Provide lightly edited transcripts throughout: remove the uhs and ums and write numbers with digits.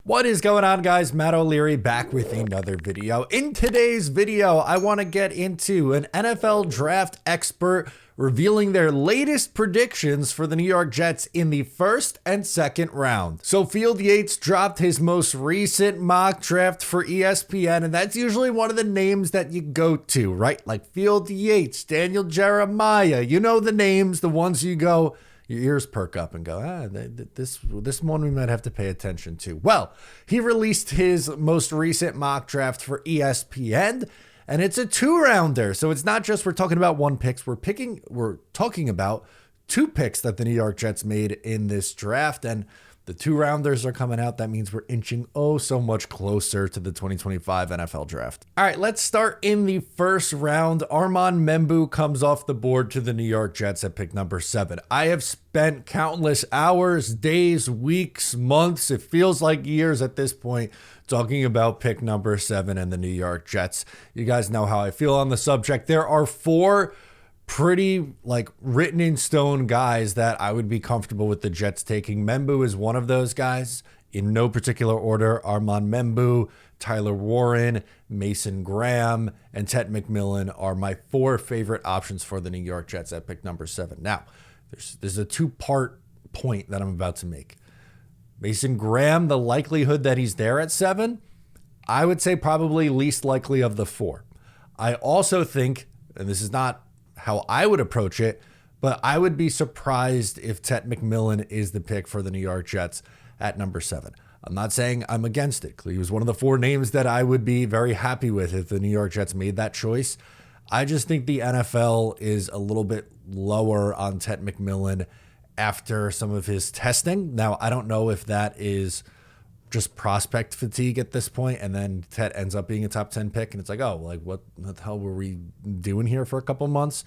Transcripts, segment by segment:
What is going on, guys? Matt O'Leary back with another video. In today's video, I want to get into an NFL draft expert revealing their latest predictions for the New York Jets in the first and second round. So Field Yates dropped his most recent mock draft for ESPN, and that's usually one of the names that you go to, right? Like Field Yates, Daniel Jeremiah, you know the names, the ones you go, your ears perk up and go, this one we might have to pay attention to. Well, he released his most recent mock draft for ESPN, and it's a 2-rounder. So it's not just we're talking about one picks. We're talking about 2 picks that the New York Jets made in this draft, and the 2-rounders are coming out. That means we're inching so much closer to the 2025 NFL draft. All right, let's start in the first round. Armand Membou comes off the board to the New York Jets at pick number 7. I have spent countless hours, days, weeks, months, it feels like years at this point, talking about pick number 7 and the New York Jets. You guys know how I feel on the subject. There are 4 pretty written in stone guys that I would be comfortable with the Jets taking. Membou is one of those guys in no particular order. Armand Membou, Tyler Warren, Mason Graham, and Ted McMillan are my 4 favorite options for the New York Jets at pick number 7. Now, there's a 2-part point that I'm about to make. Mason Graham, the likelihood that he's there at 7, I would say probably least likely of the 4. I also think, and this is not how I would approach it, but I would be surprised if Ted McMillan is the pick for the New York Jets at number 7. I'm not saying I'm against it. He was one of the 4 names that I would be very happy with if the New York Jets made that choice. I just think the NFL is a little bit lower on Ted McMillan after some of his testing. Now, I don't know if that is just prospect fatigue at this point, and then Ted ends up being a top 10 pick, and it's like, what the hell were we doing here for a couple months?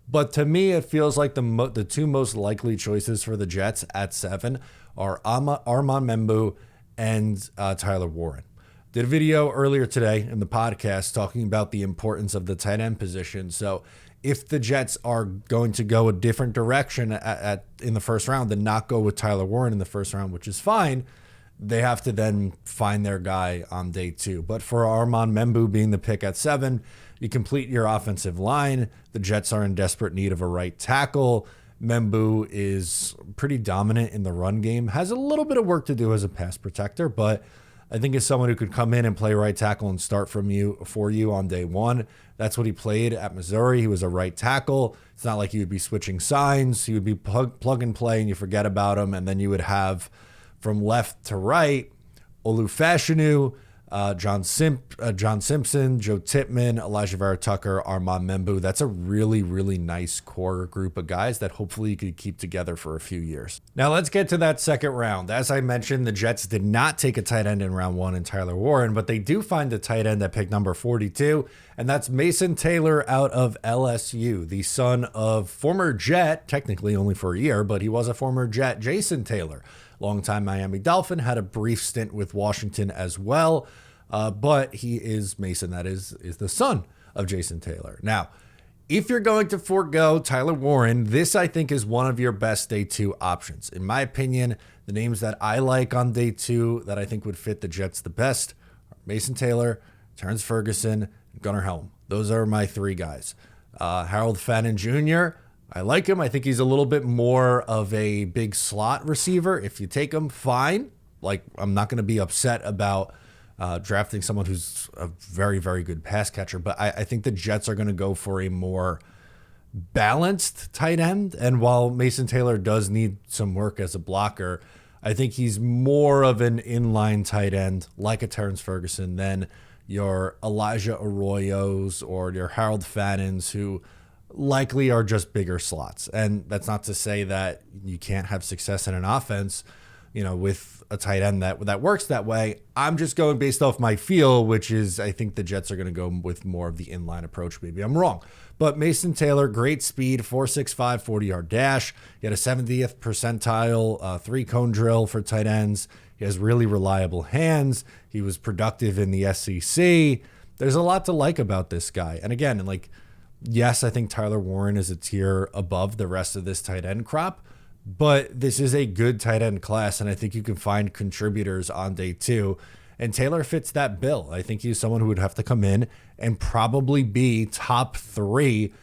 But to me, it feels like the 2 most likely choices for the Jets at 7 are Armand Membou and Tyler Warren. Did a video earlier today in the podcast talking about the importance of the tight end position. So if the Jets are going to go a different direction in the first round and not go with Tyler Warren in the first round, which is fine, they have to then find their guy on day 2. But for Armand Membou being the pick at 7, you complete your offensive line. The Jets are in desperate need of a right tackle. Membou is pretty dominant in the run game, has a little bit of work to do as a pass protector, but I think as someone who could come in and play right tackle and start for you on day 1. That's what he played at Missouri. He was a right tackle. It's not like he would be switching signs. He would be plug and play, and you forget about him, and then you would have from left to right, Olufashinu, John Simpson, Joe Tippmann, Elijah Vera-Tucker, Armand Membou. That's a really, really nice core group of guys that hopefully you could keep together for a few years. Now let's get to that second round. As I mentioned, the Jets did not take a tight end in round 1 in Tyler Warren, but they do find a tight end at pick number 42, and that's Mason Taylor out of LSU, the son of former Jet, technically only for a year, but he was a former Jet, Jason Taylor. Longtime Miami Dolphin, had a brief stint with Washington as well, but he is Mason, that is the son of Jason Taylor. Now, if you're going to forego Tyler Warren, this I think is one of your best day 2 options. In my opinion, the names that I like on day 2 that I think would fit the Jets the best are Mason Taylor, Terrence Ferguson, and Gunnar Helm. Those are my 3 guys. Harold Fannin Jr., I like him. I think he's a little bit more of a big slot receiver. If you take him, fine. I'm not going to be upset about drafting someone who's a very, very good pass catcher. But I think the Jets are going to go for a more balanced tight end. And while Mason Taylor does need some work as a blocker, I think he's more of an inline tight end like a Terrence Ferguson than your Elijah Arroyos or your Harold Fannins, who likely are just bigger slots. And that's not to say that you can't have success in an offense, with a tight end that works that way. I'm just going based off my feel, which is I think the Jets are going to go with more of the inline approach. Maybe I'm wrong. But Mason Taylor, great speed, 4.65, 40-yard dash. He had a 70th percentile 3-cone drill for tight ends. He has really reliable hands. He was productive in the SEC. There's a lot to like about this guy. And again, yes, I think Tyler Warren is a tier above the rest of this tight end crop, but this is a good tight end class, and I think you can find contributors on day 2. And Taylor fits that bill. I think he's someone who would have to come in and probably be top 3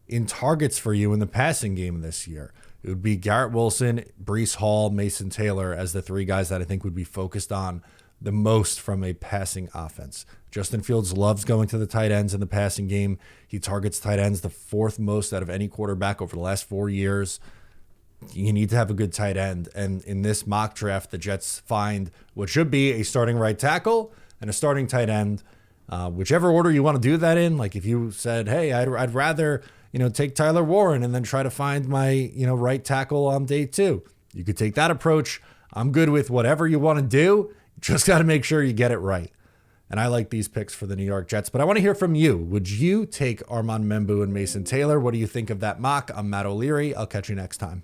in targets for you in the passing game this year. It would be Garrett Wilson, Breece Hall, Mason Taylor as the 3 guys that I think would be focused on the most from a passing offense. Justin Fields loves going to the tight ends in the passing game. He targets tight ends the 4th most out of any quarterback over the last 4 years. You need to have a good tight end. And in this mock draft, the Jets find what should be a starting right tackle and a starting tight end, whichever order you want to do that in. Like if you said, hey, I'd rather, take Tyler Warren and then try to find my, right tackle on day 2. You could take that approach. I'm good with whatever you want to do. Just got to make sure you get it right. And I like these picks for the New York Jets, but I want to hear from you. Would you take Armand Membu and Mason Taylor? What do you think of that mock? I'm Matt O'Leary. I'll catch you next time.